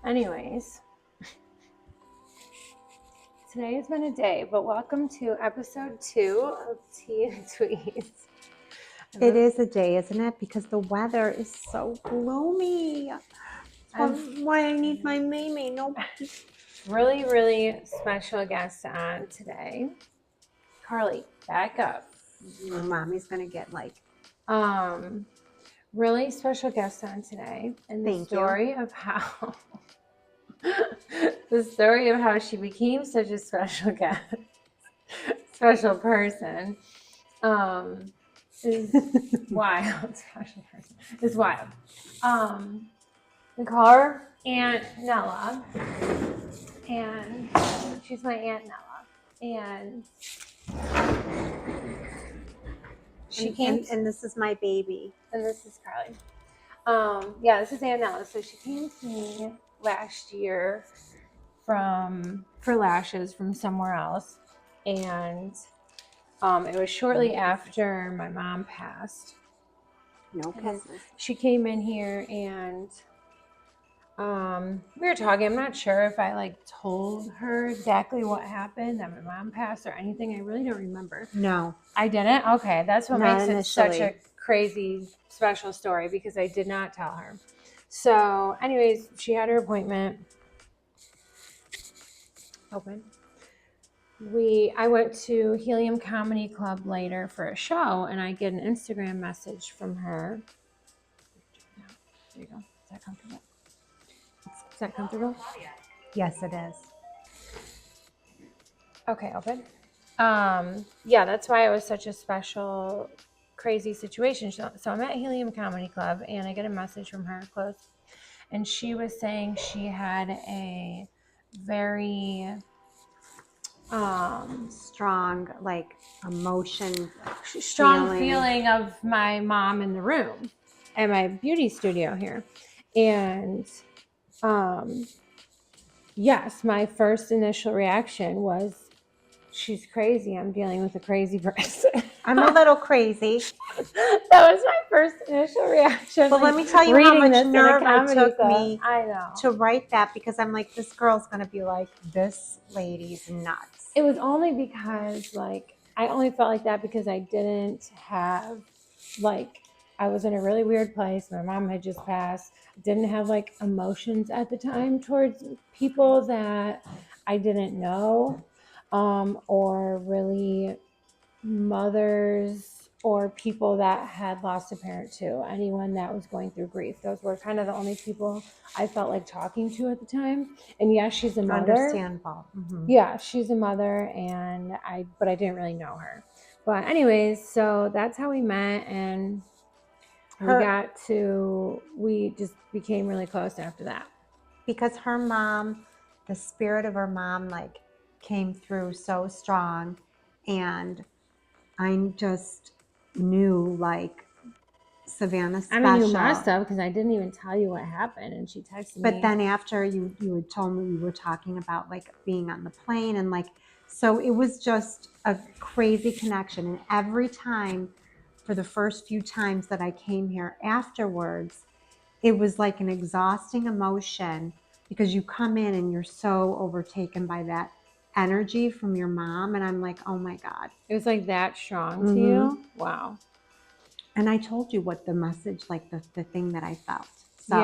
Anyways, today has been a day, but welcome to episode 2 of Tea and Tweeze. It is a day, isn't it? Because the weather is so gloomy. That's why I need my Mimi. No. Really, really special guest on today. Carly, back up. Mommy's gonna get like. Really special guest on today, and the story of how she became such a special guest, special person, is wild. Special person is wild. We call her Aunt Nella, and she's my Aunt Nella, and she came. And this is my baby. And this is Carly. Yeah, this is Aunt Nella. So she came to me last year for lashes from somewhere else, and it was shortly after my mom passed. No kisses. She came in here and we were talking. I'm not sure if I told her exactly what happened, that my mom passed or anything. I really don't remember. No. I didn't? Okay, that's what Not makes initially. it such a crazy, special story, because I did not tell her. So, anyways, she had her appointment. Open. I went to Helium Comedy Club later for a show, and I get an Instagram message from her. There you go. Is that comfortable? Is that comfortable? Yes, it is. Okay, open. Yeah, that's why it was such a special, crazy situation. So I'm at Helium Comedy Club, and I get a message from her, close, and she was saying she had a very strong, strong feeling of my mom in the room at my beauty studio here. And yes, my first initial reaction was, she's crazy. I'm dealing with a crazy person. I'm a little crazy. That was my first initial reaction. But let me tell you how much nerve it took me to write that, because I'm like, this girl's going to be like, this lady's nuts. It was only because, I only felt like that because I didn't have, I was in a really weird place. My mom had just passed. I didn't have, emotions at the time towards people that I didn't know, or really mothers or people that had lost a parent too. Anyone that was going through grief. Those were kind of the only people I felt like talking to at the time. And yes, she's a mother. Understandable. Mm-hmm. Yeah, she's a mother, but I didn't really know her. But anyways, so that's how we met, and we just became really close after that. Because her mom, the spirit of her mom, came through so strong, and I just knew, Savannah's special. I mean, you must have, because I didn't even tell you what happened, and she texted me. But then after you had told me, we were talking about being on the plane, and so it was just a crazy connection. And every time, for the first few times that I came here afterwards, it was like an exhausting emotion, because you come in and you're so overtaken by that energy from your mom, and I'm like, oh my God. It was that strong to you? Wow. And I told you what the message, the thing that I felt. So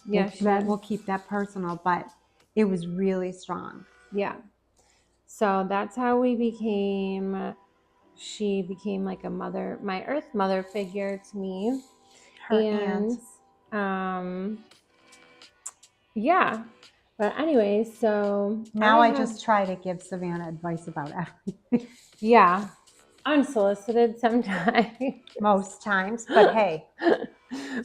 yeah, we'll keep that personal, but it was really strong. Yeah. So that's how we became. She became like a mother, my earth mother figure to me. Her aunt. Yeah. But anyway, so now I just try to give Savannah advice about everything. Yeah. Unsolicited sometimes. Most times, but hey.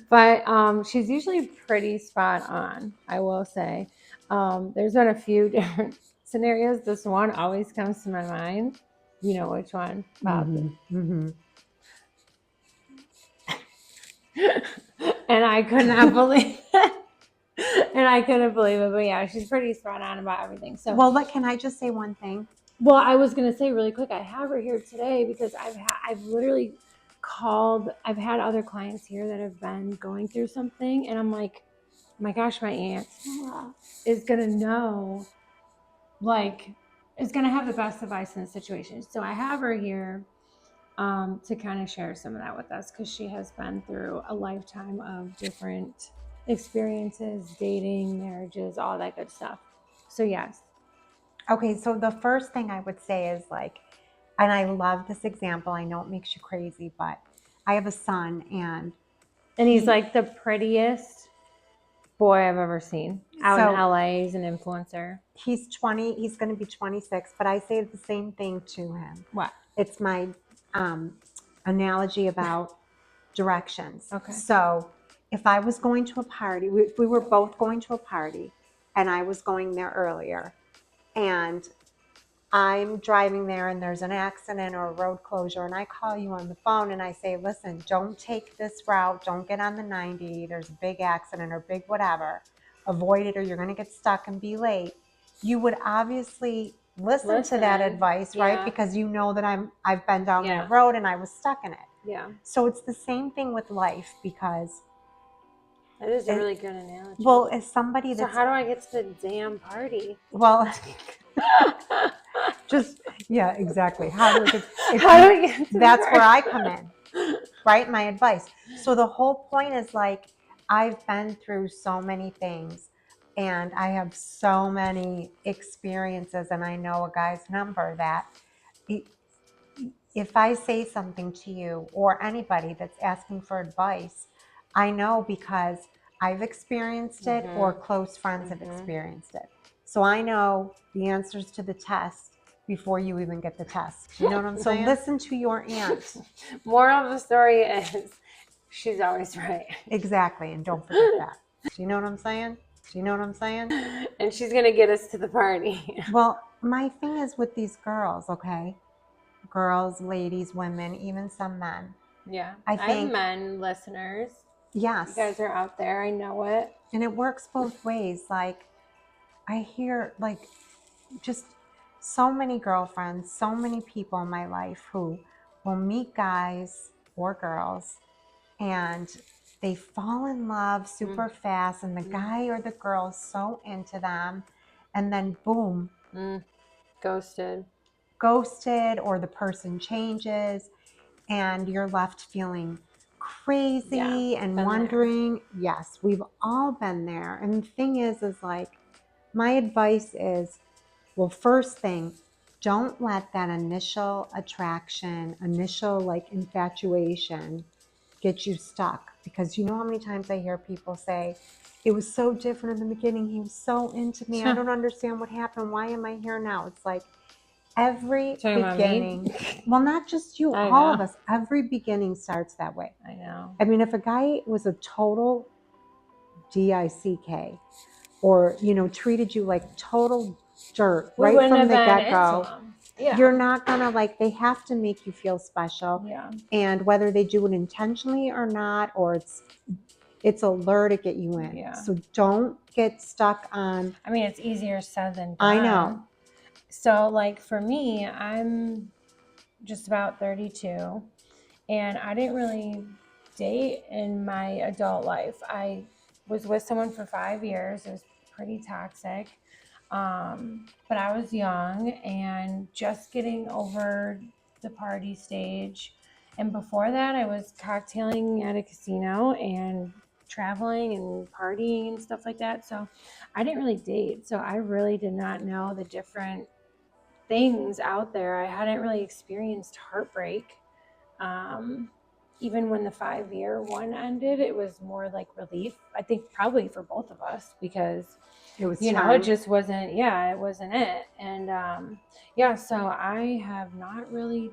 But she's usually pretty spot on, I will say. There's been a few different scenarios. This one always comes to my mind. You know which one? Mm-hmm. And I could not believe it. And I couldn't believe it. But yeah, she's pretty spot on about everything. So, well, can I just say one thing? Well, I was going to say really quick, I have her here today because I've literally called, I've had other clients here that have been going through something, and I'm like, my gosh, my aunt, is going to know, like, is going to have the best advice in the situation. So I have her here to kind of share some of that with us because she has been through a lifetime of different experiences, dating, marriages, all that good stuff. So yes. Okay, so the first thing I would say is like, and I love this example. I know it makes you crazy, but I have a son and he's like the prettiest boy I've ever seen out in LA. He's an influencer. He's 20, he's going to be 26, but I say the same thing to him. What? It's my analogy about directions. Okay. So if I was going to a party, if we were both going to a party and I was going there earlier and I'm driving there and there's an accident or a road closure and I call you on the phone and I say, listen, don't take this route. Don't get on the 90. There's a big accident or big whatever. Avoid it or you're going to get stuck and be late. You would obviously listen to that advice, right? Because you know that I've been down that road and I was stuck in it. Yeah. So it's the same thing with life because that is a really good analogy. Well, as somebody that's... So how do I get to the damn party? Well, just, yeah, exactly. How do we get to that's where I come in, right? My advice. So the whole point is like, I've been through so many things and I have so many experiences and I know a guy's number that if I say something to you or anybody that's asking for advice, I know because I've experienced it or close friends have experienced it. So I know the answers to the test before you even get the test. You know what I'm saying? So listen to your aunt. Moral of the story is she's always right. Exactly. And don't forget that. Do you know what I'm saying? Do you know what I'm saying? And she's going to get us to the party. Well, my thing is with these girls, okay? Girls, ladies, women, even some men. Yeah. I have men listeners. Yes. You guys are out there. I know it. And it works both ways. Like, I hear, like, just so many girlfriends, so many people in my life who will meet guys or girls and they fall in love super fast and the guy or the girl is so into them and then boom. Ghosted, or the person changes and you're left feeling crazy and wondering. There. Yes, we've all been there. And the thing is like, my advice is, well, first thing, don't let that initial attraction, initial like infatuation get you stuck. Because you know how many times I hear people say, it was so different in the beginning. He was so into me. I don't understand what happened. Why am I here now? It's like every beginning, well, not just you, all of us, every beginning starts that way. I know. I mean, if a guy was a total DICK or, you know, treated you like total dirt right from the get-go, you're not gonna like, they have to make you feel special. Yeah. And whether they do it intentionally or not, or it's a lure to get you in. Yeah. So don't get stuck on. I mean, it's easier said than done. I know. So like for me, I'm just about 32 and I didn't really date in my adult life. I was with someone for 5 years. It was pretty toxic. But I was young and just getting over the party stage. And before that, I was cocktailing at a casino and traveling and partying and stuff like that. So I didn't really date. So I really did not know the different things out there. I hadn't really experienced heartbreak. Even when the 5-year one ended, it was more like relief. I think probably for both of us because it was, it just wasn't, it wasn't it. And so I have not really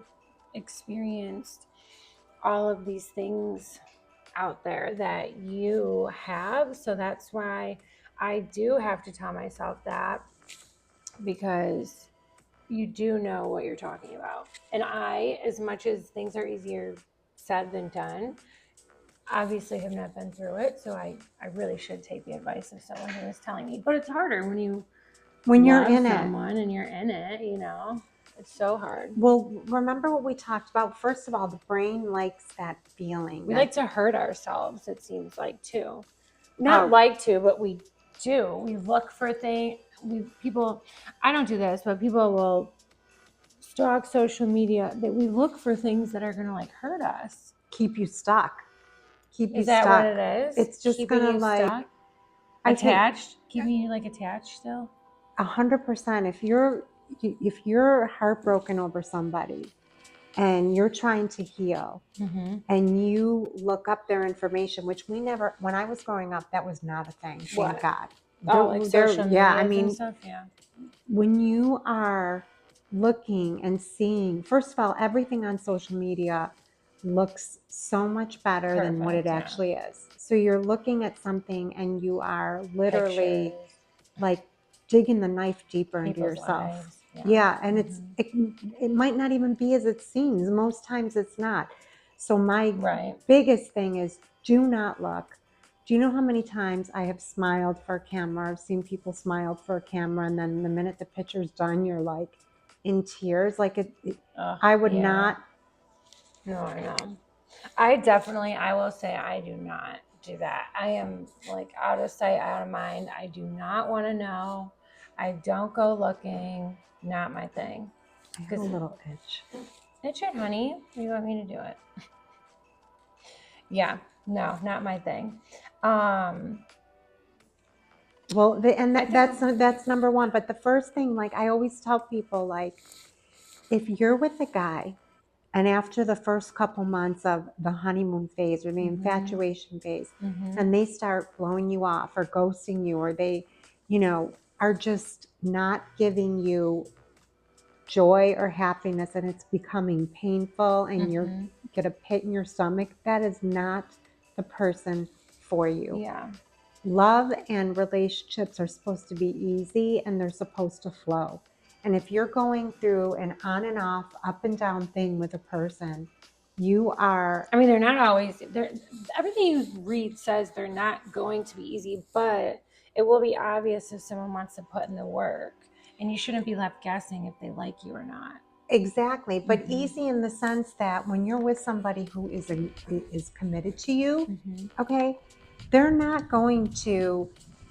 experienced all of these things out there that you have. So that's why I do have to tell myself that, because you do know what you're talking about. And I, as much as things are easier said than done, obviously have not been through it. So I really should take the advice of someone who is telling me. But it's harder when you're in someone and you're in it, you know. It's so hard. Well, remember what we talked about? First of all, the brain likes that feeling. We like to hurt ourselves, it seems like, too. Not like to, but we do. We look for things. People. I don't do this, but people will stalk social media. That we look for things that are going to like hurt us. Keep you stuck. Keep you Is that stuck. what it is? It's just keeping gonna you like stuck, I think attached, keeping you like attached still. 100%. If you're heartbroken over somebody and you're trying to heal, and you look up their information, which we never, when I was growing up, that was not a thing. Thank God. Oh, like social media I mean, and stuff. Yeah. when you are looking and seeing, first of all, everything on social media looks so much better than what it Perfect, yeah. actually is. So you're looking at something and you are literally Pictures, like digging the knife deeper into people's yourself. lives. Yeah, and it might not even be as it seems. Most times it's not. So my Right. biggest thing is do not look. Do you know how many times I have smiled for a camera? I've seen people smiled for a camera, and then the minute the picture's done, you're like in tears. Like I would not. No, I know. I will say I do not do that. I am like out of sight, out of mind. I do not want to know. I don't go looking. Not my thing. I have a little itch. Itch it, honey. You want me to do it? Yeah. No, not my thing. Well, that's number one. But the first thing, like I always tell people, like if you're with a guy and after the first couple months of the honeymoon phase or the infatuation phase, and they start blowing you off or ghosting you, or they, are just not giving you joy or happiness, and it's becoming painful and you get a pit in your stomach, that is not the person for you. Yeah. Love and relationships are supposed to be easy and they're supposed to flow. And if you're going through an on and off, up and down thing with a person, you are. I mean, they're not always. Everything you read says they're not going to be easy, but it will be obvious if someone wants to put in the work, and you shouldn't be left guessing if they like you or not. Exactly, but easy in the sense that when you're with somebody who is committed to you, okay, they're not going to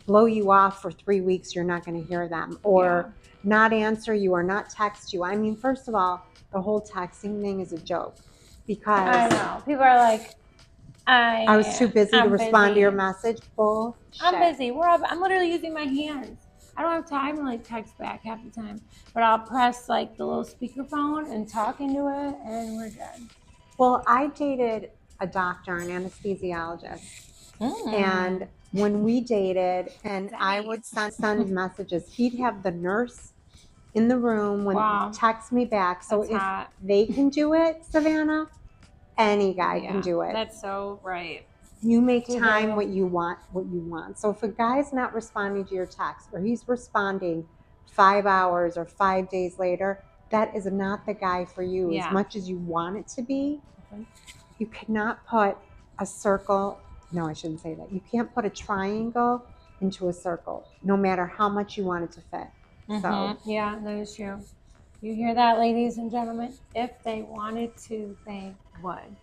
blow you off for 3 weeks. You're not going to hear them, or not answer you, or not text you. I mean, first of all, the whole texting thing is a joke, because I know people are like, I was too busy to respond to your message. Bullshit. I'm busy. I'm literally using my hands. I don't have time to like text back half the time, but I'll press like the little speakerphone and talk into it, and we're good. Well, I dated a doctor, an anesthesiologist, and when we dated, and I would send messages, he'd have the nurse in the room when text me back. So if they can do it, Savannah, any guy can do it. That's so right. You make time what you want. So if a guy's not responding to your text, or he's responding 5 hours or 5 days later, that is not the guy for you. As much as you want it to be, you cannot put a circle. No, I shouldn't say that. You can't put a triangle into a circle, no matter how much you want it to fit. So yeah, that is true. You hear that, ladies and gentlemen? If they wanted to, they would.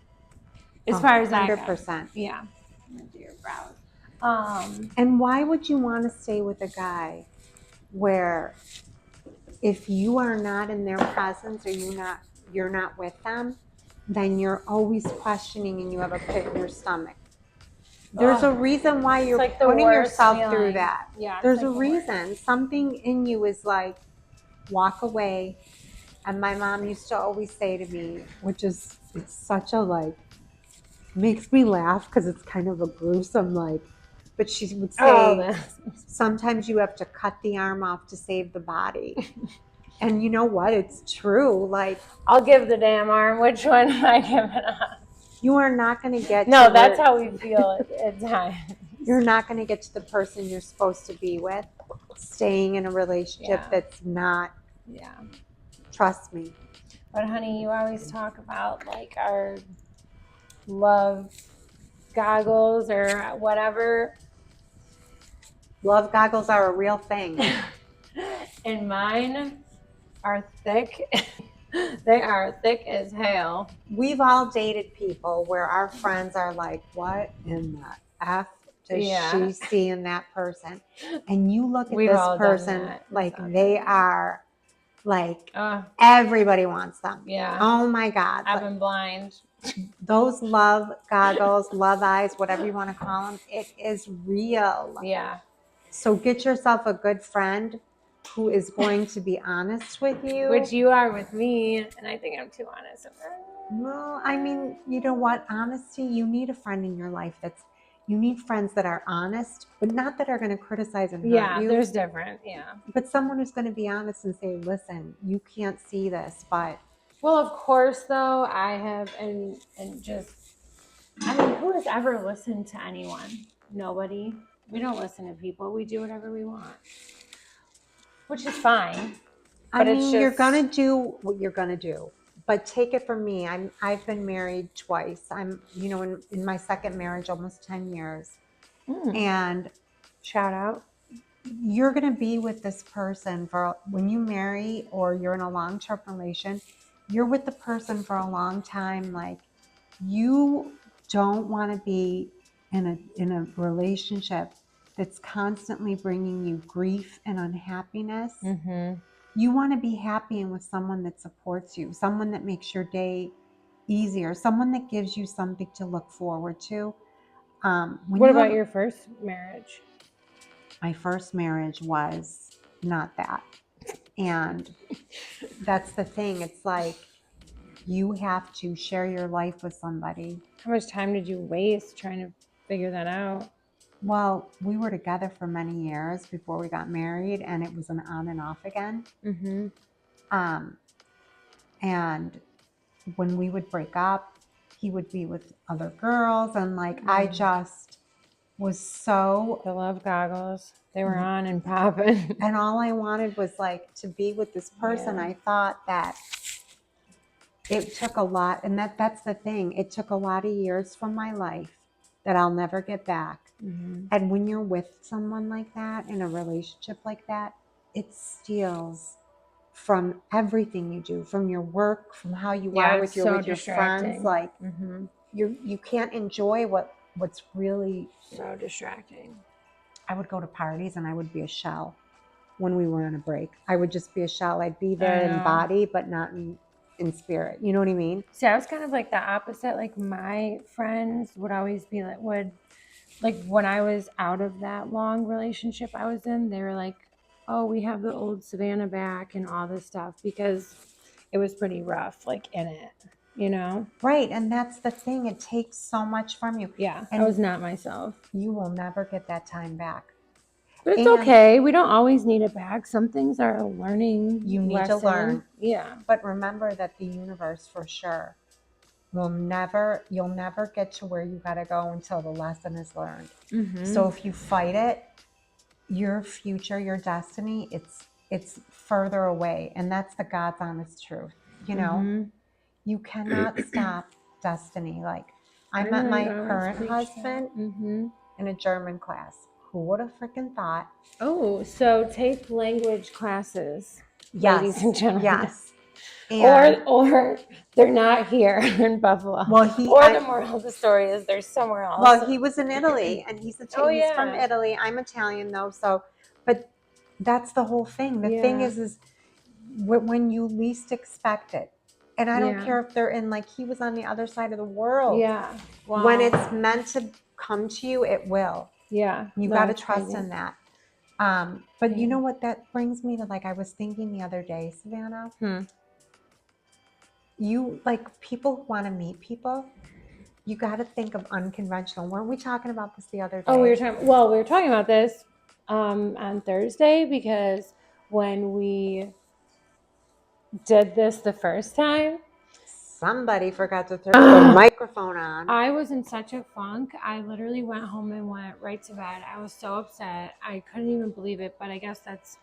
As far as that 100%. Yeah. Dear brows. And why would you want to stay with a guy where if you are not in their presence, or you're not with them, then you're always questioning and you have a pit in your stomach? There's a reason why you're like putting yourself through that. Yeah, there's a reason. Something in you is like, walk away. And my mom used to always say to me, which is, it's such a like, makes me laugh because it's kind of a gruesome like, but she would say, sometimes you have to cut the arm off to save the body. And you know what? It's true. Like, I'll give the damn arm. Which one am I giving up? You are not going to get. No, that's how we feel at times. You're not going to get to the person you're supposed to be with, staying in a relationship that's not. Yeah. Trust me. But honey, you always talk about like our love goggles or whatever. Love goggles are a real thing. And mine are thick. They are thick as hell. We've all dated people where our friends are like, what in the F does Yeah. she see in that person? And you look at We've this all done person that. like We've all they done that. are like everybody wants them. Yeah. Oh my God. I've been blind. Those love goggles, love eyes, whatever you want to call them, it is real. Yeah. So get yourself a good friend who is going to be honest with you. Which you are with me, and I think I'm too honest. Well, I mean, you know what? Honesty, you need a friend in your life you need friends that are honest, but not that are going to criticize and hurt you. There's different. Yeah. But someone who's going to be honest and say, listen, you can't see this, but. Well, of course, though, I have, and just, I mean, who has ever listened to anyone? Nobody. We don't listen to people. We do whatever we want, which is fine. I mean, you're going to do what you're going to do. But take it from me. I've been married twice. I'm, in my second marriage, almost 10 years. And shout out. You're going to be with this person when you marry or you're in a long-term relation, you're with the person for a long time. Like, you don't want to be in a relationship that's constantly bringing you grief and unhappiness. You want to be happy and with someone that supports you, someone that makes your day easier, someone that gives you something to look forward to. What about your first marriage? My first marriage was not that. And that's the thing. It's like you have to share your life with somebody. How much time did you waste trying to figure that out? Well, we were together for many years before we got married, and it was an on and off again. And when we would break up, he would be with other girls, and like I just was so. The love goggles, they were on and popping. And all I wanted was like to be with this person. I thought that it took a lot, and that's the thing. It took a lot of years from my life that I'll never get back. And when you're with someone like that, in a relationship like that, it steals from everything you do, from your work, from how you are with your friends. Like you can't enjoy what's really so distracting. I would go to parties and I would be a shell when we were on a break. I would just be a shell. I'd be there in body, but not in spirit. You know what I mean? See, I was kind of like the opposite. Like my friends would always be like, when I was out of that long relationship I was in, they were like, oh, we have the old Savannah back and all this stuff, because it was pretty rough, like in it, Right. And that's the thing. It takes so much from you. Yeah. And I was not myself. You will never get that time back. But it's okay. We don't always need it back. Some things are a learning You need lesson. to learn. Yeah. But remember that the universe for sure you'll never get to where you got to go until the lesson is learned. So if you fight it, your future, your destiny, it's further away. And that's the God's honest truth. You cannot stop destiny. Like I met my current husband in a German class. Who would have freaking thought? Oh, so take language classes, ladies and gentlemen. Yes. Or they're not here in Buffalo. Well, the moral of the story is they're somewhere else. Well, he was in Italy, and he's from Italy. I'm Italian though, but that's the whole thing. The thing is when you least expect it. And I don't care if they're in, like, he was on the other side of the world. Yeah. Wow. When it's meant to come to you, it will. Yeah. You got to trust in that. But you know what that brings me to, like, I was thinking the other day, Savannah, people who want to meet people, you got to think of unconventional. Weren't we talking about this the other day? Oh, we were talking about this on Thursday, because when we did this the first time, somebody forgot to turn the microphone on. I was in such a funk. I literally went home and went right to bed. I was so upset. I couldn't even believe it, but I guess that's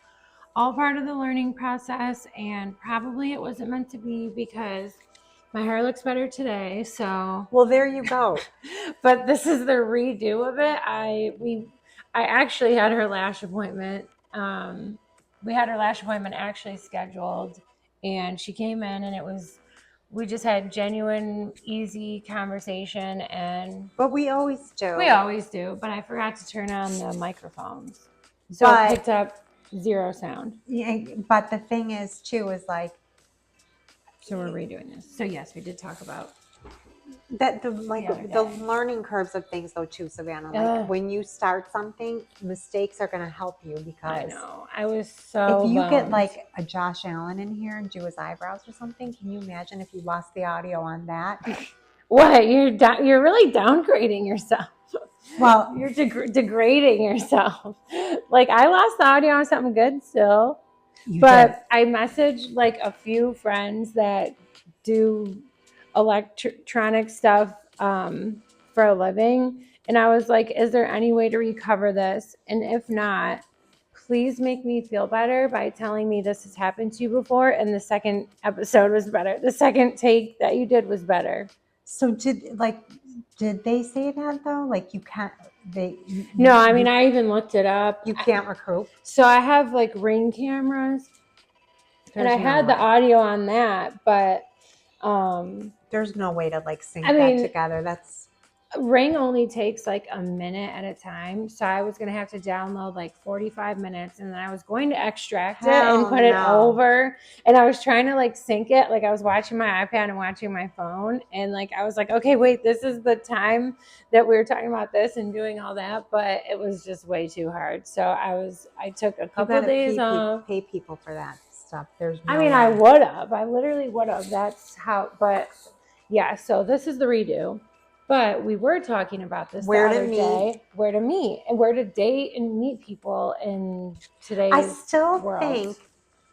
all part of the learning process, and probably it wasn't meant to be, because my hair looks better today. So well, there you go. But this is the redo of it. I actually had her lash appointment. We had her lash appointment actually scheduled, and she came in, and it was we just had genuine, easy conversation, and But we always do. we always do. But I forgot to turn on the microphones, so But- it picked up 0 sound. Yeah, but the thing is, too, is like So we're redoing this. So yes, we did talk about that other the day. learning curves of things, though, too, Savannah. Like Ugh. when you start something, mistakes are going to help you I because know. I was so if you get bummed. like a Josh Allen in here and do his eyebrows or something, can you imagine if you lost the audio on that? What, you're really downgrading yourself. Well, You're degrading yourself. Like, I lost the audio on something good still, you but I messaged like a few friends that do electronic stuff for a living, and I was like, is there any way to recover this? And if not, please make me feel better by telling me this has happened to you before, and the second episode was better. The second take that you did was better. So did they say that though? Like you can't No, I mean, I even looked it up. you can't recoup. So I have like Ring cameras, and I There's no had the way. audio on that, but There's no way to like sync I mean, that together. That's Ring only takes like a minute at a time. So I was going to have to download like 45 minutes, and then I was going to extract it and Hell put it no. over. And I was trying to like sync it. Like I was watching my iPad and watching my phone. And like I was like, okay, wait, this is the time that we were talking about this and doing all that. But it was just way too hard. So I took a couple of days off. Pay people for that stuff. There's no I mean, way. I would have. I literally would have. That's how, but yeah, so this is the redo. But we were talking about this Where the to other meet. day. Where to meet and where to date and meet people in today's I still world. think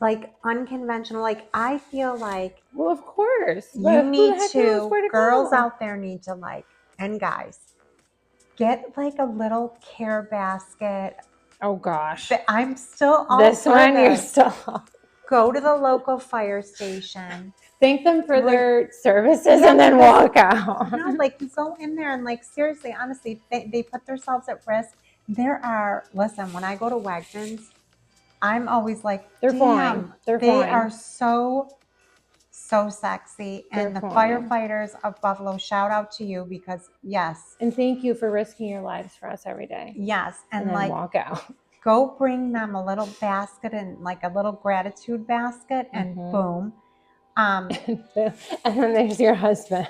like unconventional. Like I feel like Well, of course. you But who the need heck knows where to to girls go? out there need to like, and guys, get like a little care basket. Oh gosh. But I'm still all This for one you're this. still Go to the local fire station. thank them for Like- their services Yeah, and then because- walk out. No, like you go in there and like seriously, honestly, they put themselves at risk. Listen, when I go to Wegmans, I'm always like, They're damn, fine. They're they fine. are so sexy. And They're the fine. firefighters of Buffalo, shout out to you because yes. And thank you for risking your lives for us every day. Yes. And And then like walk out. go bring them a little basket and like a little gratitude basket and boom. And then there's your husband.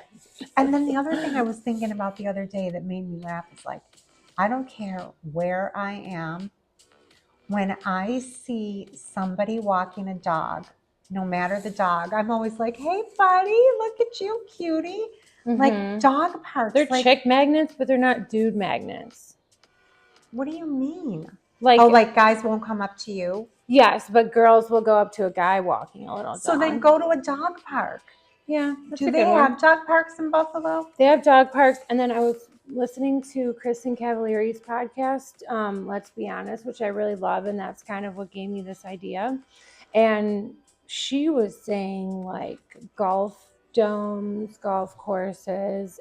And then the other thing I was thinking about the other day that made me laugh is like, I don't care where I am. When I see somebody walking a dog, no matter the dog, I'm always like, hey, buddy, look at you, cutie. Like dog parks. They're like, chick magnets, but they're not dude magnets. What do you mean? Like, oh, like guys won't come up to you? Yes, but girls will go up to a guy walking a little dog. So then go to a dog park. Yeah, that's Do a they good one. have dog parks in Buffalo? They have dog parks. And then I was listening to Kristen Cavallari's podcast, Let's Be Honest, which I really love. And that's kind of what gave me this idea. And she was saying like golf domes, golf courses,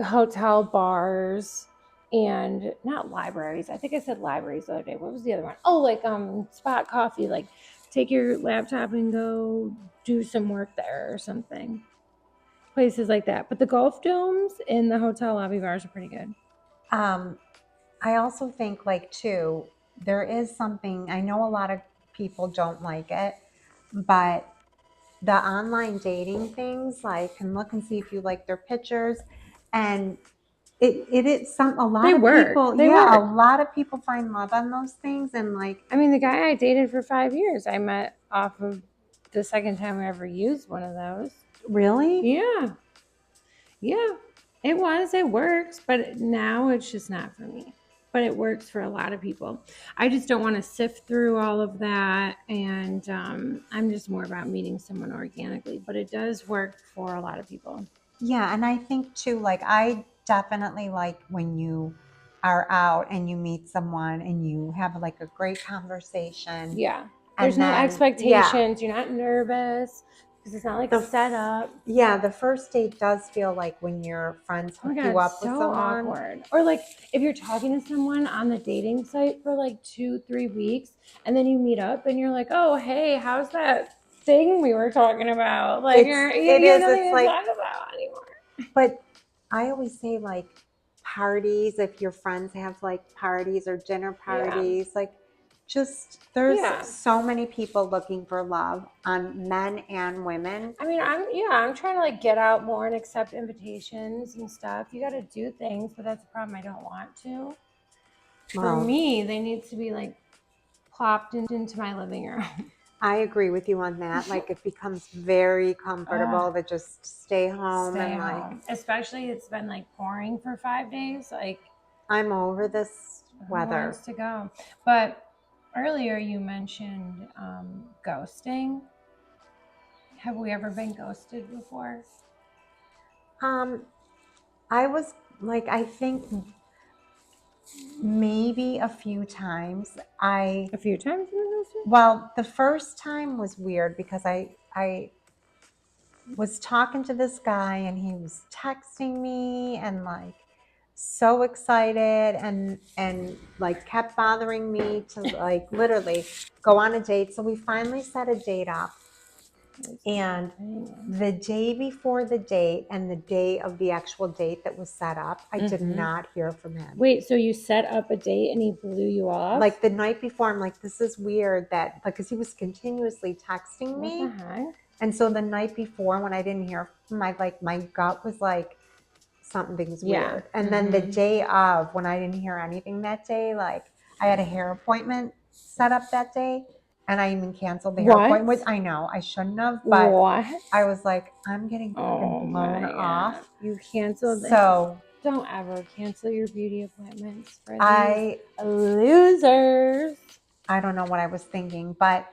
hotel bars, and not libraries. I think I said libraries the other day. What was the other one? Oh, like Spot Coffee. Like take your laptop and go do some work there or something. Places like that. But the golf domes and the hotel lobby bars are pretty good. I also think like too, there is something, I know a lot of people don't like it, but the online dating things, like can look and see if you like their pictures, and it is a lot They of work. people. They yeah, work. a lot of people find love on those things, and like I mean, the guy I dated for 5 years, I met off of the second time I ever used one of those. really, Yeah. Yeah. It works, but now it's just not for me. But it works for a lot of people. I just don't want to sift through all of that, and I'm just more about meeting someone organically. But it does work for a lot of people. yeah, and I think too, like I definitely like when you are out and you meet someone and you have like a great conversation. Yeah. And There's no then- expectations. You're not nervous because it's not like set up. Yeah, the first date does feel like when your friends Oh hook my God, you up it's with so someone. awkward. Or like if you're talking to someone on the dating site for like 2-3 weeks, and then you meet up and you're like, oh, hey, how's that thing we were talking about. Like, you it have is. nothing It's to like, talk about anymore. but I always say like parties, if your friends have like parties or dinner parties, like just there's Yeah. so many people looking for love on men and women. I mean, I'm trying to like get out more and accept invitations and stuff. You got to do things, but that's the problem. I don't want to. For Well, me, they need to be like plopped into my living room. I agree with you on that. Like it becomes very comfortable to just stay home Stay and like home. Especially it's been like pouring for 5 days. Like, I'm over this who weather. wants to go? But earlier you mentioned ghosting. Have we ever been ghosted before? I was like, I think maybe a few times. A few times you were ghosted? Well, the first time was weird because I was talking to this guy and he was texting me and like so excited and like kept bothering me to like literally go on a date. So we finally set a date up. And the day before the date and the day of the actual date that was set up, I did not hear from him. Wait, so you set up a date and he blew you off? Like the night before, I'm like, this is weird that, because he was continuously texting me. What the heck? And so the night before, when I didn't hear from him, my gut was like, something's weird. And then the day of, when I didn't hear anything that day, like I had a hair appointment set up that day. And I even canceled the hair appointment. I know I shouldn't have, but I was like, I'm getting fucking blown off. You canceled it. So don't ever cancel your beauty appointments for these losers. I don't know what I was thinking, but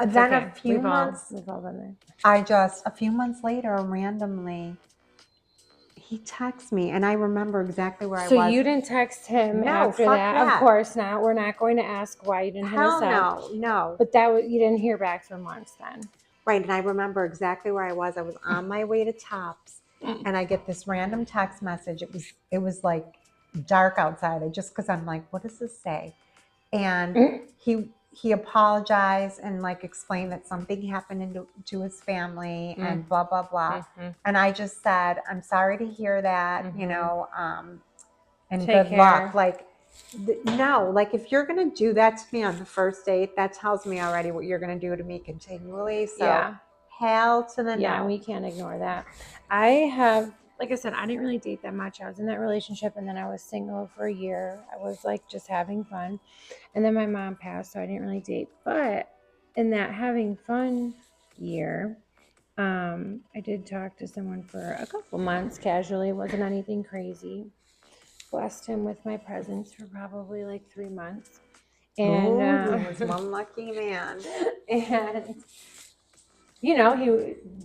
then a few months, we've all been there. a few months later, randomly, he texts me, and I remember exactly where I was. So you didn't text him after that? Of course not. We're not going to ask why you didn't hit us up. No. But you didn't hear back for months then. Right, and I remember exactly where I was. I was on my way to Tops, and I get this random text message. It was like dark outside. Because I'm like, what does this say? And he apologized and like explained that something happened to his family and blah blah blah. And I just said, I'm sorry to hear that, and good luck. Like no, like if you're gonna do that to me on the first date, that tells me already what you're gonna do to me continually. So hell to the no. Yeah, we can't ignore that. I have, like I said, I didn't really date that much. I was in that relationship and then I was single for a year. I was like just having fun. And then my mom passed, so I didn't really date. But in that having fun year, I did talk to someone for a couple months casually. It wasn't anything crazy. Blessed him with my presence for probably like 3 months. And he was one lucky man. And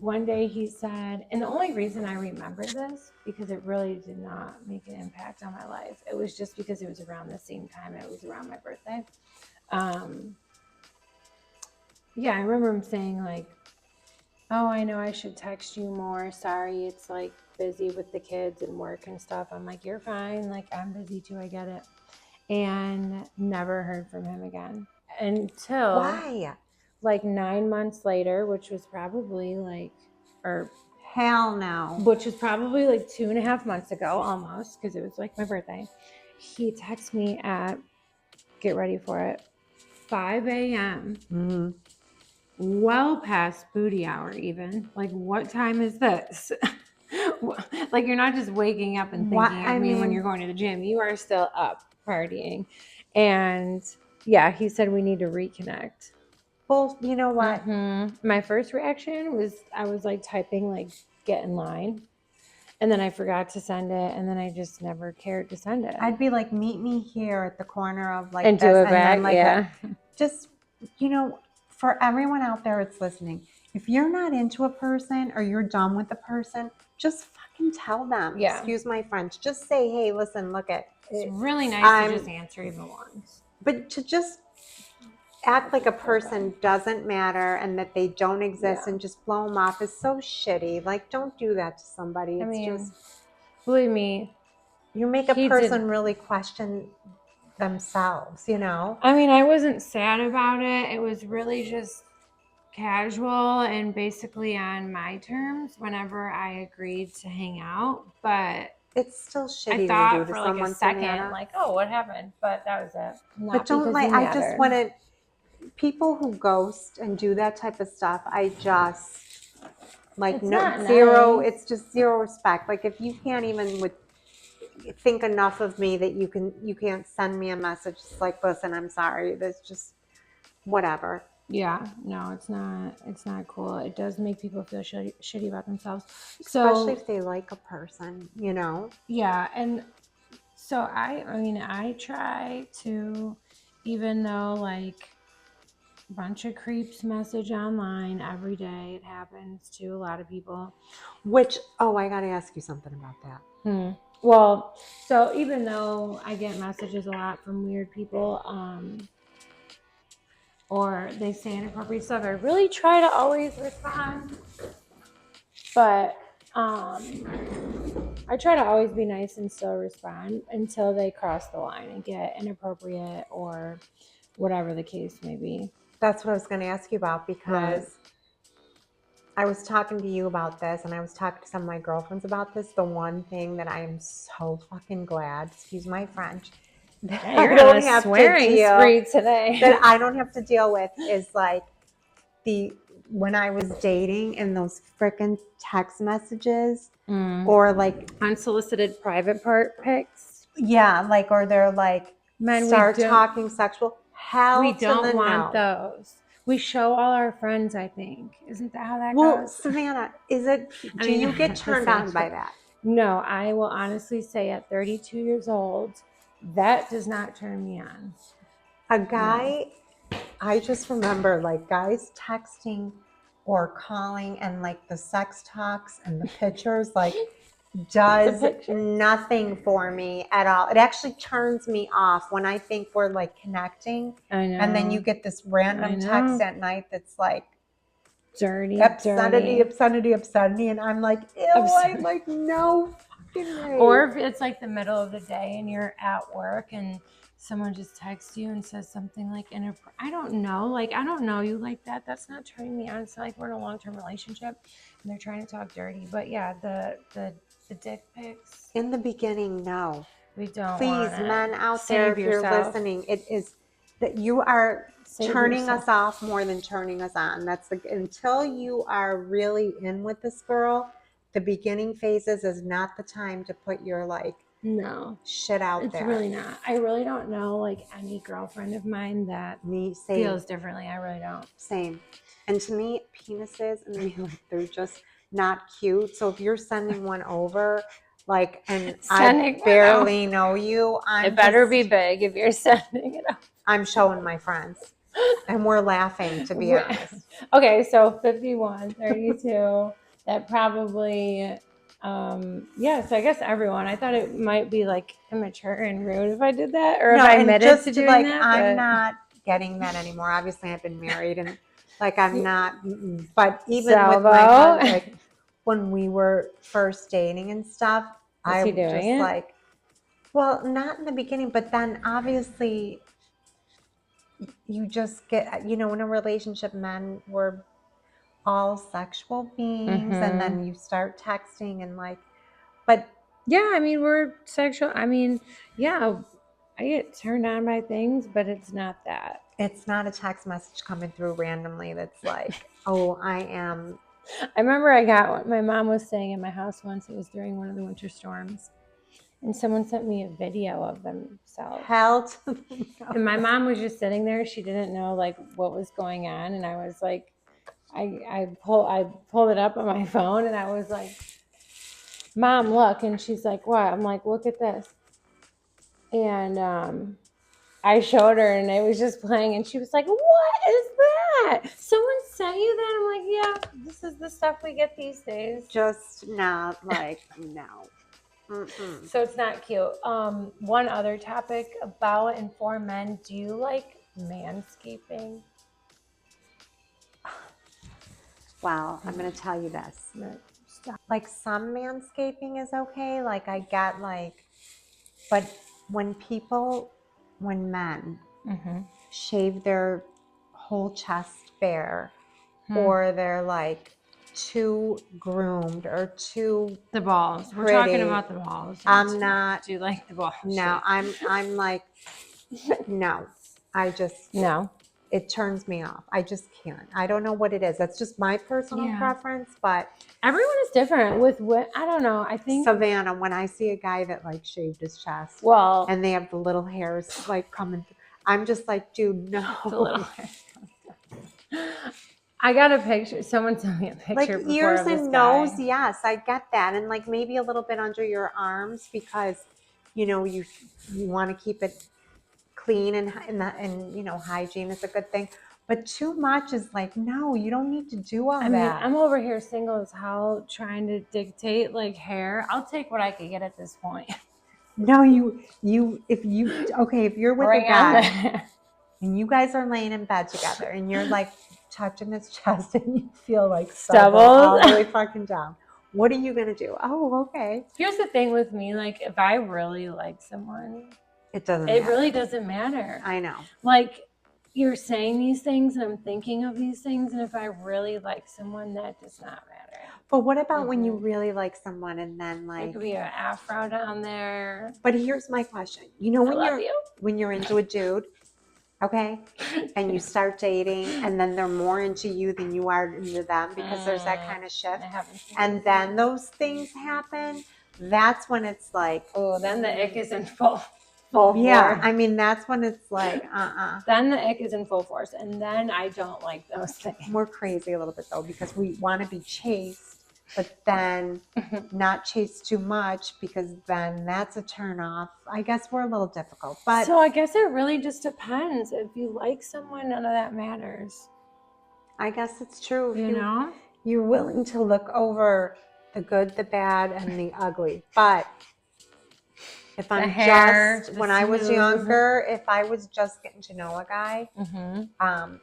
one day he said, and the only reason I remember this, because it really did not make an impact on my life. It was just because it was around the same time. It was around my birthday. I remember him saying like, oh, I know I should text you more. Sorry, it's like busy with the kids and work and stuff. I'm like, you're fine. Like, I'm busy too. I get it. And never heard from him again until like 9 months later, which was probably like, hell no, which was probably like 2.5 months ago almost, because it was like my birthday. He texted me at, get ready for it, 5 a.m. Well past booty hour even. Like, what time is this? Like, you're not just waking up and thinking of me when you're going to the gym. You are still up partying. And he said we need to reconnect. Well, you know what? My first reaction was I was like typing like get in line. And then I forgot to send it, and then I just never cared to send it. I'd be like, meet me here at the corner of like and this, do it back, just, for everyone out there that's listening, if you're not into a person or you're done with the person, just fucking tell them. Excuse my French. Just say, hey, listen, look at. It's really nice to just answer even once. But to just act like a person doesn't matter and that they don't exist and just blow them off is so shitty. Like, don't do that to somebody. It's just, believe me, you make a person really question themselves, I mean, I wasn't sad about it. It was really just casual and basically on my terms whenever I agreed to hang out. But It's still I shitty to do thought to for like a someone, second, Samantha. like, oh, what happened? But that was it. But Not don't because you I just mattered. want to, people who ghost and do that type of stuff, I just, like, It's no, not zero, nice. it's just zero respect. Like, if you can't even think enough of me that you can't send me a message, it's like, listen, I'm sorry. That's just whatever. Yeah, no, it's not cool. It does make people feel shitty about themselves. Especially So if they like a person, yeah, and so I mean, I try to, even though like a bunch of creeps message online every day, it happens to a lot of people. Which, I got to ask you something about that. Well, so even though I get messages a lot from weird people, or they say inappropriate stuff, I really try to always respond. But I try to always be nice and still respond until they cross the line and get inappropriate or whatever the case may be. That's what I was going to ask you about, because I was talking to you about this, and I was talking to some of my girlfriends about this. The one thing that I am so fucking glad, excuse my French, that Yeah, you're I don't on a have to swearing deal spree today. that I don't have to deal with is like when I was dating and those freaking text messages or like Unsolicited private part pics. like, or they're like Men, start talking sexual. we Hell to the don't want no. those. We show all our friends, I think. Isn't that how that Well, goes? Savannah, I do mean, you get turned on by that? No, I will honestly say at 32 years old, that does not turn me on. A guy, I just remember like guys texting or calling, and like the sex talks and the pictures like does nothing for me at all. It actually turns me off when I think we're like connecting, I know. and then you get this random text at night that's like dirty, obscenity, and I'm like, ew, I'm like, no fucking way. Or if it's like the middle of the day and you're at work and someone just texts you and says something like I don't know you like that. That's not turning me on. It's not like we're in a long-term relationship and they're trying to talk dirty. But yeah, the dick pics. In the beginning, no. We don't Please, want it. men out Save there, if yourself. you're listening, it is that you are turning yourself. us off more than turning us on. That's until you are really in with this girl, the beginning phases is not the time to put your shit out there. It's really not. I really don't know like any girlfriend of mine that feels differently. I really don't. Same. And to me, penises, they're just not cute. So if you're sending one over, and I barely know you, it better be big if you're sending it up. I'm showing my friends. And we're laughing, to be honest. Okay, so 51, 32, that probably, so I guess everyone. I thought it might be like immature and rude if I did that, or if I admitted to doing that. I'm not getting that anymore. Obviously, I've been married, and I'm not. But even with my husband, when we were first dating and stuff, I was just like, well, not in the beginning, but then obviously you just get, in a relationship, men were all sexual beings, and then you start texting and but yeah, I mean, we're sexual. I mean, yeah, I get turned on by things, but it's not that. It's not a text message coming through randomly that's like, oh, I am. I remember I got one. My mom was staying in my house once. It was during one of the winter storms. And someone sent me a video of themselves. Hell to the no. And my mom was just sitting there. She didn't know what was going on. And I was like, I pulled it up on my phone and I was like, Mom, look. And she's like, what? I'm like, look at this. And I showed her and it was just playing. And she was like, what is that? Someone sent you that? I'm like, yeah, this is the stuff we get these days. Just not no. So it's not cute. One other topic about and for men. Do you like manscaping? Well, I'm going to tell you this. Some manscaping is okay. I get but when men shave their whole chest bare or they're like too groomed or too The balls. We're pretty. talking about the balls. I'm not. Do you like the balls? No, I'm like, no. I just, No. it turns me off. I just can't. I don't know what it is. That's just my personal preference, but Everyone is different with what, I don't know. I think, Savannah, when I see a guy that like shaved his chest well, and they have the little hairs like coming through, I'm just like, dude, no. the little hairs. I got a picture. Someone sent me a picture Like before ears of this and guy. nose, yes, I get that. And like maybe a little bit under your arms because, you know, you want to keep it clean and you know, hygiene is a good thing. But too much is like, no, you don't need to do all I mean, that. I'm over here single as hell trying to dictate like hair. I'll take what I could get at this point. No, if you're with a guy and you guys are laying in bed together and you're like touching his chest and you feel like stubble all the way fucking down, what are you gonna do? Oh, okay. Here's the thing with me, like if I really like someone, It doesn't it matter. really doesn't matter. I know. Like you're saying these things and I'm thinking of these things, and if I really like someone, that does not matter. But what about when you really like someone and then There like could be an afro down there. But here's my question. You know I when you're into a dude, okay, and you start dating and then they're more into you than you are into them because there's that kind of shift. And then those things happen, that's when it's like, oh, then the ick is in full yeah, force. I mean, that's when it's like, Then the ick is in full force, and then I don't like those things. We're crazy a little bit though because we want to be chased, but then not chased too much because then that's a turn off. I guess we're a little difficult, but so I guess it really just depends. If you like someone, none of that matters. I guess it's true. You know, you're willing to look over the good, the bad, and the ugly, but if I'm when I was younger, if I was just getting to know a guy,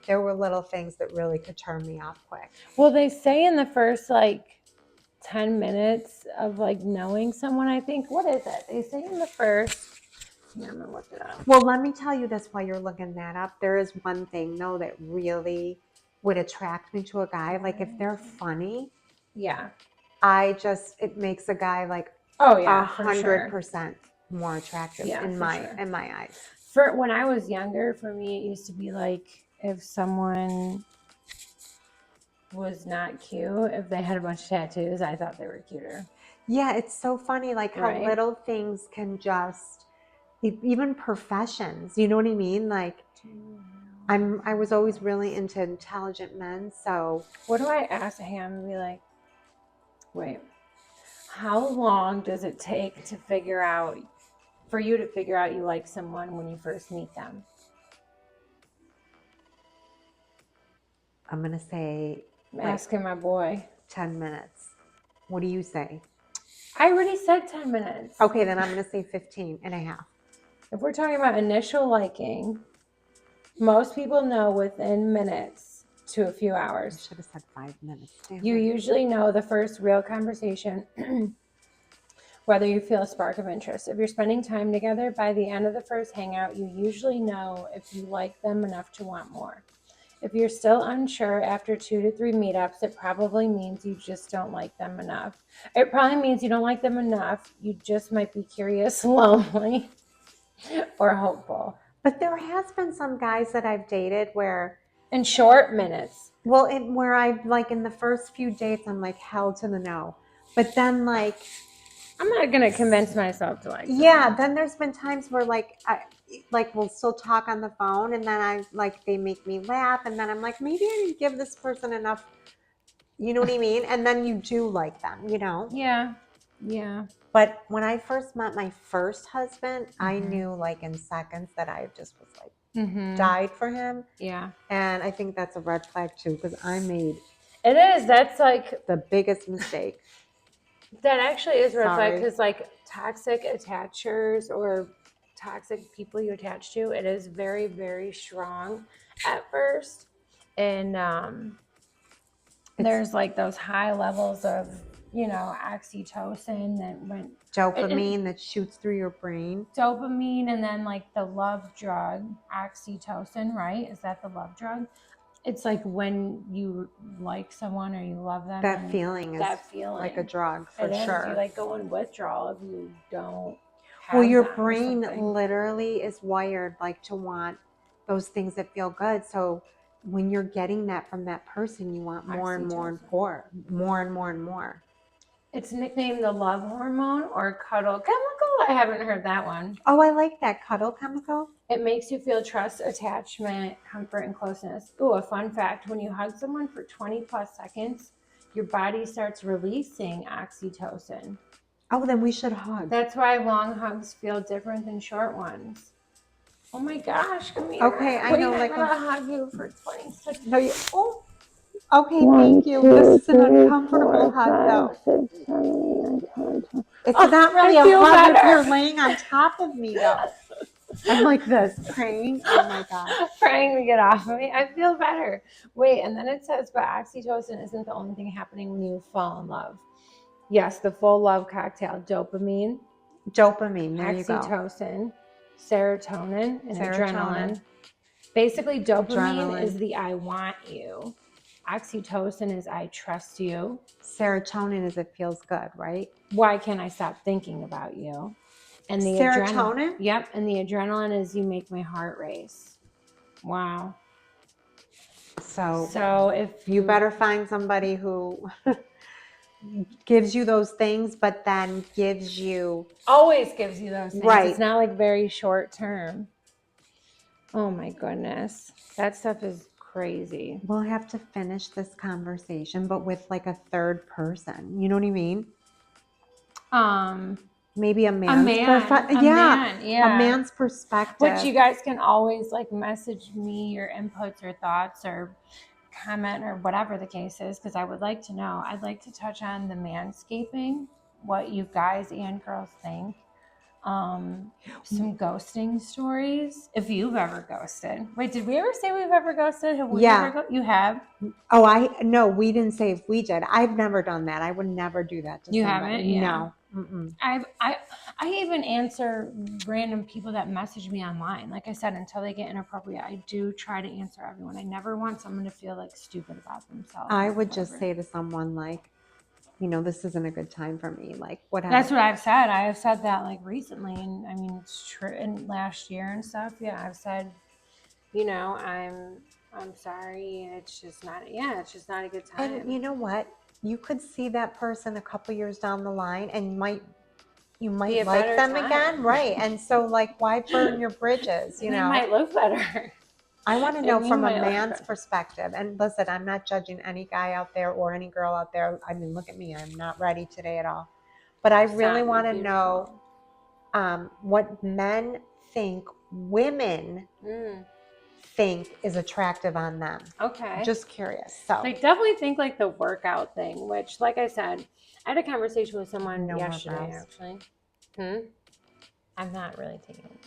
there were little things that really could turn me off quick. Well, they say in the first like 10 minutes of like knowing someone, I think, what is it? They say in the first, I'm gonna look it up. Well, let me tell you this while you're looking that up. There is one thing though that really would attract me to a guy. Like if they're funny, yeah, it makes a guy like 100% more attractive in my eyes. For when I was younger, for me, it used to be like if someone was not cute, if they had a bunch of tattoos, I thought they were cuter. Yeah, it's so funny, like how little things can just, even professions. You know what I mean? Like, I was always really into intelligent men. So what do I ask him and be like? Wait, how long does it take to figure out? For you to figure out you like someone when you first meet them? I'm going to say... I'm asking my boy. 10 minutes. What do you say? I already said 10 minutes. Okay, then I'm going to say 15 and a half. If we're talking about initial liking, most people know within minutes to a few hours. I should have said 5 minutes. You usually know the first real conversation whether you feel a spark of interest. If you're spending time together, by the end of the first hangout, you usually know if you like them enough to want more. If you're still unsure after 2 to 3 meetups, it probably means you just don't like them enough. It probably means you don't like them enough. You just might be curious, lonely, or hopeful. But there has been some guys that I've dated where... in short minutes. Well, where I, like, in the first few dates, I'm like, hell to the no. But then, like... I'm not going to convince myself to like them. Yeah, then there's been times where, like, we'll still talk on the phone, and then they make me laugh, and then I'm like, maybe I didn't give this person enough, you know what I mean? And then you do like them, you know? Yeah, yeah. But when I first met my first husband, I knew, like, in seconds that I just was, like, died for him. Yeah. And I think that's a red flag, too, because I made... It is. That's, like... the biggest mistake. That actually is red flag, because like toxic attachers or toxic people you attach to, it is very, very strong at first. And there's like those high levels of, you know, oxytocin that went... dopamine that shoots through your brain. Dopamine, and then like the love drug, oxytocin, right? Is that the love drug? It's like when you like someone or you love them. That and feeling is that feeling. like a drug for It sure. is. You like go in withdrawal if you don't have Well, your them or brain something. literally is wired like to want those things that feel good. So when you're getting that from that person, you want more and more and more, more and more and more. It's nicknamed the love hormone or cuddle chemical. I haven't heard that one. Oh, I like that cuddle chemical. It makes you feel trust, attachment, comfort, and closeness. Ooh, a fun fact. When you hug someone for 20 plus seconds, your body starts releasing oxytocin. Oh, then we should hug. That's why long hugs feel different than short ones. Oh my gosh, come here. Okay, I know. I'm Like, gonna hug you for 20 seconds. no, you. Oh, okay, thank you. This is an uncomfortable hug, though. 6, 7, 8, 9, 10. It's not really a hug better. if you're laying on top of me, though. I'm like this, praying. Oh my God. Praying to get off of me. I feel better. Wait, and then it says, but oxytocin isn't the only thing happening when you fall in love. Yes, the full love cocktail: dopamine, There you go. oxytocin, serotonin, and adrenaline. Basically, dopamine is the I want you. Oxytocin is I trust you. Serotonin is it feels good, right? Why can't I stop thinking about you? And the serotonin? Yep, and the adrenaline is you make my heart race. Wow. So if you better find somebody who gives you those things, but then always gives you those things. Right. It's not like very short term. Oh my goodness. That stuff is crazy. We'll have to finish this conversation, but with like a third person. You know what I mean? Maybe a man's perspective. A man's perspective. Which you guys can always like message me your inputs or thoughts or comment or whatever the case is, because I would like to know. I'd like to touch on the manscaping, what you guys and girls think. Some ghosting stories, if you've ever ghosted. Wait, did we ever say we've ever ghosted? Have we ever you have? Oh, no, we didn't say if we did. I've never done that. I would never do that to somebody. Haven't? Yeah. No. Mm-mm. I even answer random people that message me online. Like I said, until they get inappropriate, I do try to answer everyone. I never want someone to feel like stupid about themselves. I would just say to someone like, this isn't a good time for me. Like, whatever. That's what I've said. I have said that like recently, and I mean it's true. And last year and stuff, yeah, I've said, I'm sorry. It's just not. Yeah, it's just not a good time. And you know what? You could see that person a couple years down the line, and you might like them again, right? And so, like, why burn your bridges? You might look better. I want to know from a man's perspective. And listen, I'm not judging any guy out there or any girl out there. I mean, look at me. I'm not ready today at all. But I really want to know what men think women think is attractive on them. Okay. Just curious. So I definitely think like the workout thing, which, like I said, I had a conversation with someone yesterday, actually. I'm not really taking it.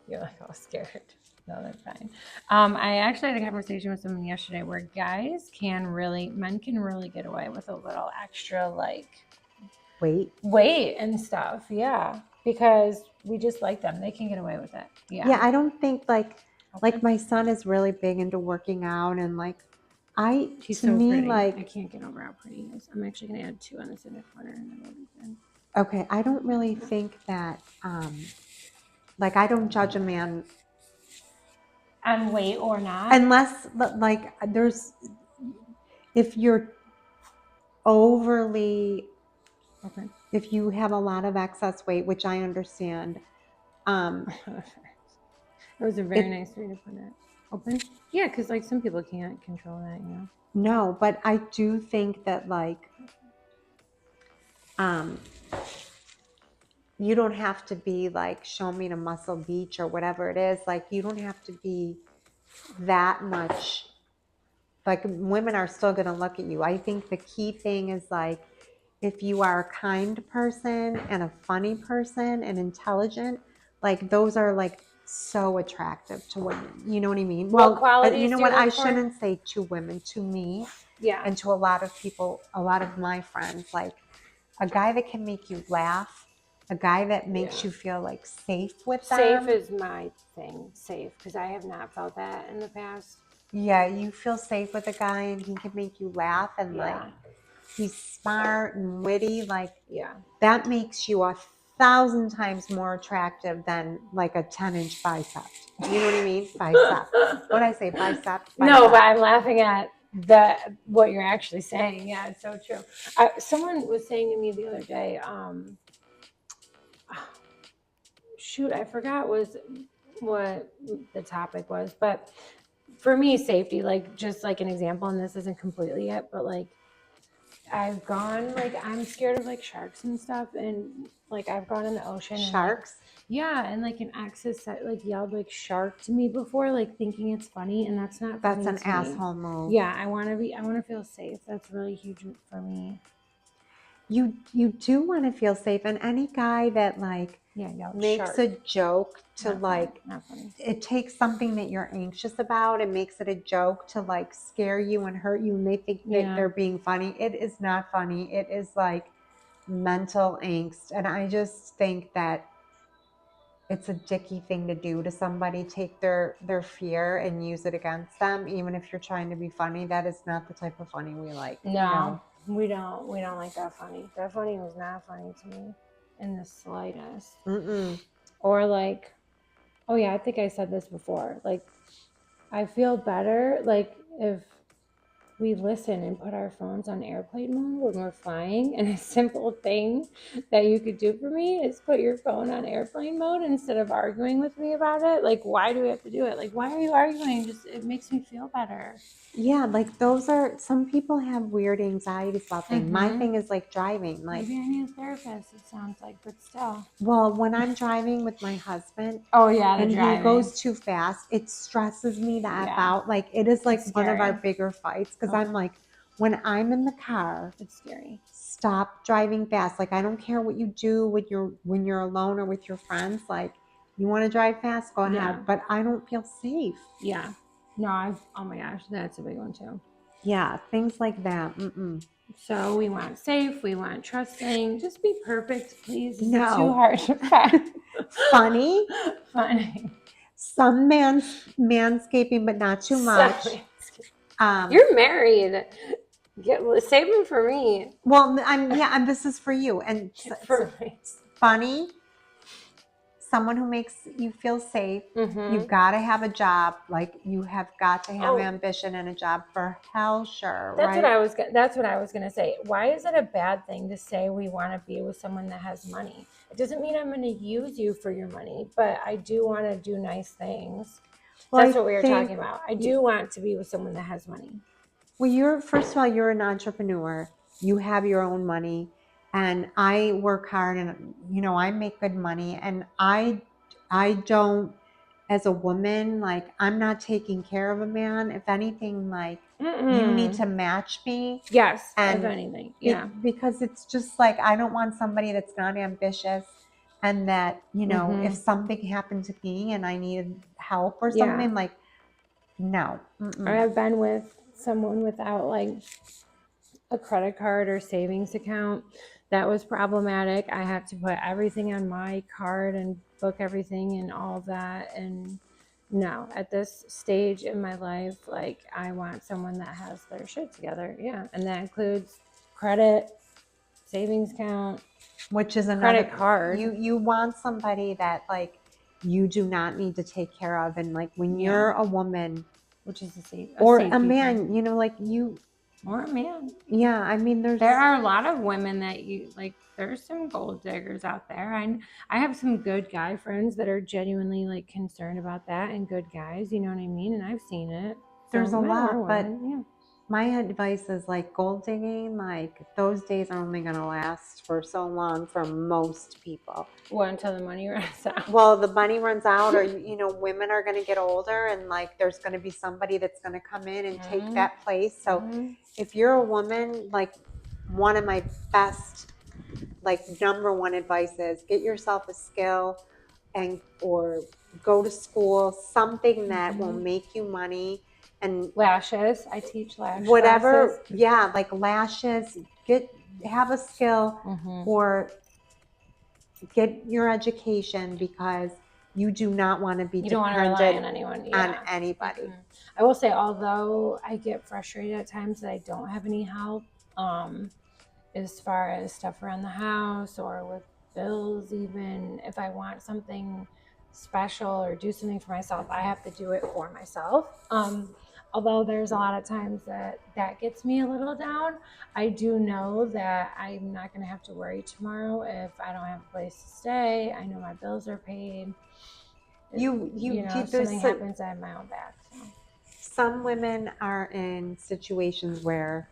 You're like all scared. No, that's fine. I actually had a conversation with someone yesterday where men can really get away with a little extra like weight and stuff. Yeah. Because we just like them. They can get away with it. Yeah. Yeah, I don't think like my son is really big into working out, and like he's so pretty. Like I can't get over how pretty he is. I'm actually gonna add 2 on this inner corner and then we'll be good. Okay, I don't really think that like I don't judge a man on weight or not, unless like if you're overly if you have a lot of excess weight, which I understand. It was a very nice way to put it. Open? Yeah, because like some people can't control that, No, but I do think that like you don't have to be like show me to Muscle Beach or whatever it is. Like you don't have to be that much. Like women are still going to look at you. I think the key thing is like if you are a kind person and a funny person and intelligent, like those are like so attractive to women. You know what I mean? Well, qualities. You know what? I shouldn't say to women, to me. Yeah. And to a lot of people, a lot of my friends, like a guy that can make you laugh, a guy that makes Yeah. you feel like safe with Safe them. is my thing. Safe, because I have not felt that in the past. Yeah, you feel safe with a guy and he can make you laugh and like Yeah. he's smart and witty. Like Yeah. that makes you 1,000 times more attractive than like a 10-inch bicep. You know what I mean? Bicep. What did I say? Bicep? No, but Bicep. I'm laughing at what you're actually saying. Yeah, it's so true. Someone was saying to me the other day, shoot, I forgot what the topic was, but for me, safety, like just like an example, and this isn't completely it, but like I've gone like I'm scared of like sharks and stuff, and like I've gone in the ocean and like Sharks? yeah, and like an ex has said, like yelled like shark to me before, like thinking it's funny, and that's not That's funny an to me. asshole move. Yeah, I want to feel safe. That's really huge for me. You do want to feel safe, and any guy that like Yeah, yelled makes shark. a joke to Not funny. like Not funny. it takes something that you're anxious about and makes it a joke to like scare you and hurt you and they think that Yeah. they're being funny. It is not funny. It is like mental angst. And I just think that it's a dicky thing to do to somebody, take their fear and use it against them, even if you're trying to be funny. That is not the type of funny we like. No, we don't. We don't like that funny. That funny was not funny to me in the slightest. Mm-mm. Or like, oh yeah, I think I said this before. Like, I feel better like if we listen and put our phones on airplane mode when we're flying. And a simple thing that you could do for me is put your phone on airplane mode instead of arguing with me about it. Like, why do we have to do it? Like, why are you arguing? Just it makes me feel better. Yeah, like those are some people have weird anxieties about things. My Mhm. thing is like driving. Like, Maybe I need a therapist, it sounds like, but still. well, when I'm driving with my husband Oh yeah, the and he driving. goes too fast, it stresses me to F Yeah. out. Like it is like It's one of our scary. bigger fights because Okay. I'm like, when I'm in the car, It's scary. stop driving fast. Like I don't care what you do with your when you're alone or with your friends. Like you want to drive fast, go ahead. Yeah. But I don't feel safe. Yeah. No, oh my gosh, that's a big one too. Yeah, things like that. Mm-mm. So we want safe, we want trusting. Just be perfect, please. Is it No. too hard to find? Funny. Funny. Some manscaping, but not too much. You're married. Save them for me. Well, and this is for you. And For me. funny, someone who makes you feel safe. Mm-hmm. You've got to have a job. Like you have got to have Oh. ambition and a job for hell, sure. That's right? That's what I was gonna say. Why is it a bad thing to say we want to be with someone that has money? It doesn't mean I'm gonna use you for your money, but I do want to do nice things. Well, That's what we were talking about. I do want to be with someone that has money. Well, first of all, you're an entrepreneur. You have your own money, and I work hard, and I make good money, and I don't, as a woman, like I'm not taking care of a man. If anything, like you need to match me. Yes, And if anything, yeah. because it's just like I don't want somebody that's not ambitious, and that if something happened to me and I needed help or something, like no. I have been with someone without like a credit card or savings account. That was problematic. I had to put everything on my card and book everything and all of that. And no, at this stage in my life, like I want someone that has their shit together. Yeah. And that includes credit, savings account, which is another credit card. You want somebody that like you do not need to take care of, and like when you're a woman, which is or a man, like you or a man. Yeah, I mean, there are a lot of women that you like. There's some gold diggers out there. I have some good guy friends that are genuinely like concerned about that, and good guys, you know what I mean? And I've seen it. There's a lot, but yeah. My advice is like gold digging, like those days are only going to last for so long for most people. Well, until the money runs out. Well, the money runs out, or women are going to get older, and like there's going to be somebody that's going to come in and take that place. So if you're a woman, like one of my best, like number one advice is get yourself a skill or go to school, something that will make you money. And lashes, I teach lash whatever classes. Like lashes, have a skill, or get your education, because you do not want to be You don't want to rely on dependent anyone. on Yeah. anybody. I will say, although I get frustrated at times that I don't have any help, as far as stuff around the house or with bills, even if I want something special or do something for myself, I have to do it for myself. Although there's a lot of times that gets me a little down, I do know that I'm not going to have to worry tomorrow if I don't have a place to stay. I know my bills are paid. If something happens, I have my own back. So. Some women are in situations where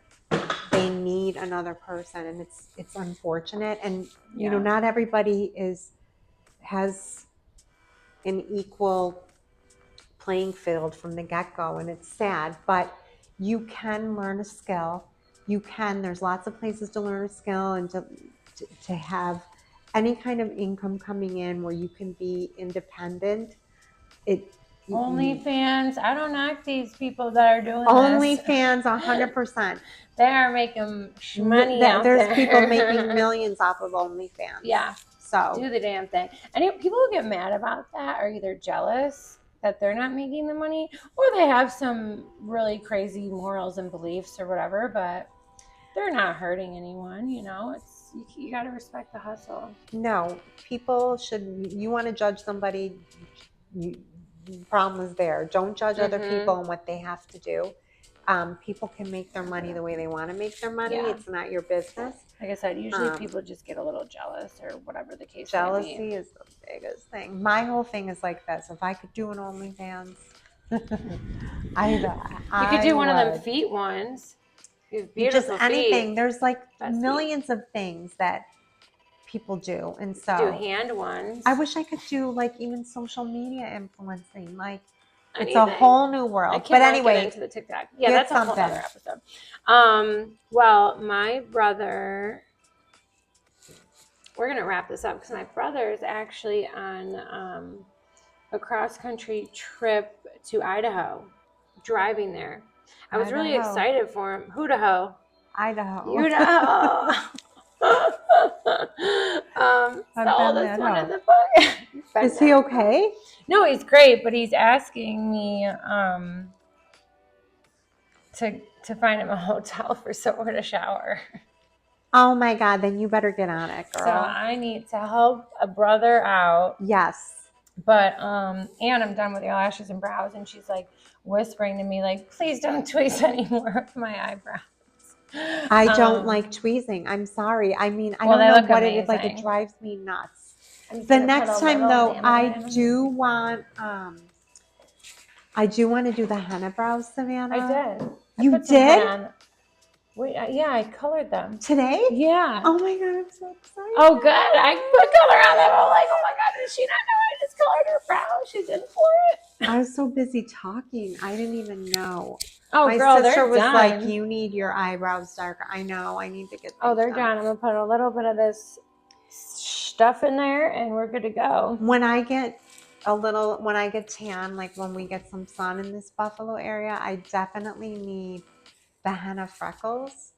they need another person, and it's unfortunate. And not everybody has an equal playing field from the get-go, and it's sad, but you can learn a skill. There's lots of places to learn a skill and to have any kind of income coming in where you can be independent. OnlyFans. I don't knock these people that are doing OnlyFans, 100%. They are making money out There's there. people making millions off of OnlyFans. Yeah. So do the damn thing. And people who get mad about that are either jealous that they're not making the money, or they have some really crazy morals and beliefs or whatever, but they're not hurting anyone. You got to respect the hustle. No, people should. You want to judge somebody, problem is there. Don't judge other people and what they have to do. People can make their money the way they want to make their money. Yeah. It's not your business. Like I said, usually people just get a little jealous or whatever the case jealousy may be. Is the biggest thing. My whole thing is like this. If I could do an OnlyFans, you could do one of them feet ones. Just anything. Feet. There's like millions of things that people do, and so do hand ones. I wish I could do like even social media influencing. Like it's a whole new world. But anyway, get into the TikTok. Yeah, that's a whole other episode. Well, my brother. We're gonna wrap this up because my brother is actually on a cross-country trip to Idaho, driving there. I was really excited for him. Idaho. The oldest one in the book. Is he okay? No, he's great, but he's asking me to find him a hotel for somewhere to shower. Oh my God, then you better get on it, girl. So I need to help a brother out. Yes. But and I'm done with your lashes and brows, and she's like whispering to me like, please don't tweeze anymore of my eyebrows. I don't like tweezing. I'm sorry. I mean, I don't know what it is. Like, it drives me nuts. The next time though, I do want to do the henna brows, Savannah. I did. You did? Wait, yeah, I colored them. Today? Yeah. Oh my God, I'm so excited. Oh, good. I put color on them. I'm like, oh my God, did she not know I just colored her brows? She's in for it. I was so busy talking. I didn't even know. Oh, my sister was done. Like, you need your eyebrows darker. I know. I need to get them they're done. I'm going to put a little bit of this stuff in there and we're good to go. When I get tan, like when we get some sun in this Buffalo area, I definitely need the henna freckles.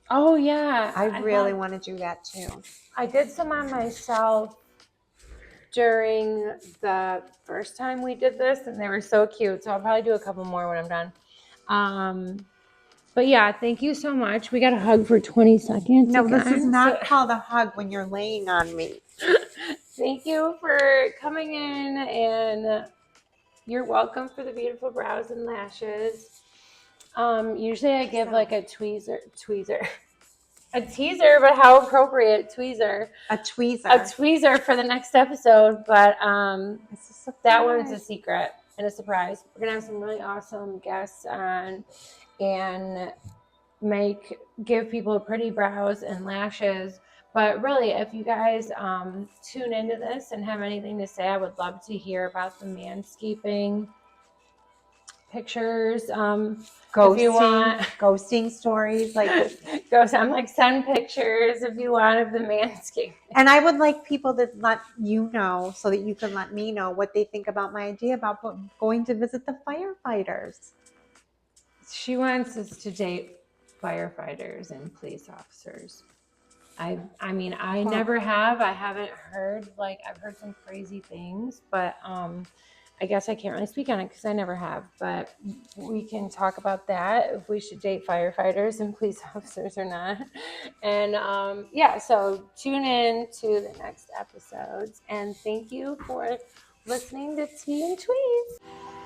Oh yeah, I really want to do that too. I did some on myself during the first time we did this, and they were so cute. So I'll probably do a couple more when I'm done. But yeah, thank you so much. We got a hug for 20 seconds. No, again. This is not called a hug when you're laying on me. Thank you for coming in, and you're welcome for the beautiful brows and lashes. Usually I give like a tweezer, a teaser, but how appropriate, tweezer. A tweezer for the next episode, but that one's a secret and a surprise. We're gonna have some really awesome guests on and give people pretty brows and lashes. But really, if you guys tune into this and have anything to say, I would love to hear about the manscaping pictures. If you want ghosting stories, like I'm like, send pictures if you want of the manscaping. And I would like people to let you know, so that you can let me know what they think about my idea about going to visit the firefighters. She wants us to date firefighters and police officers. I mean, I never have. I haven't heard, like, I've heard some crazy things, but I guess I can't really speak on it because I never have. But we can talk about that, if we should date firefighters and police officers or not. And yeah, so tune in to the next episodes. And thank you for listening to Tea and Tweeze.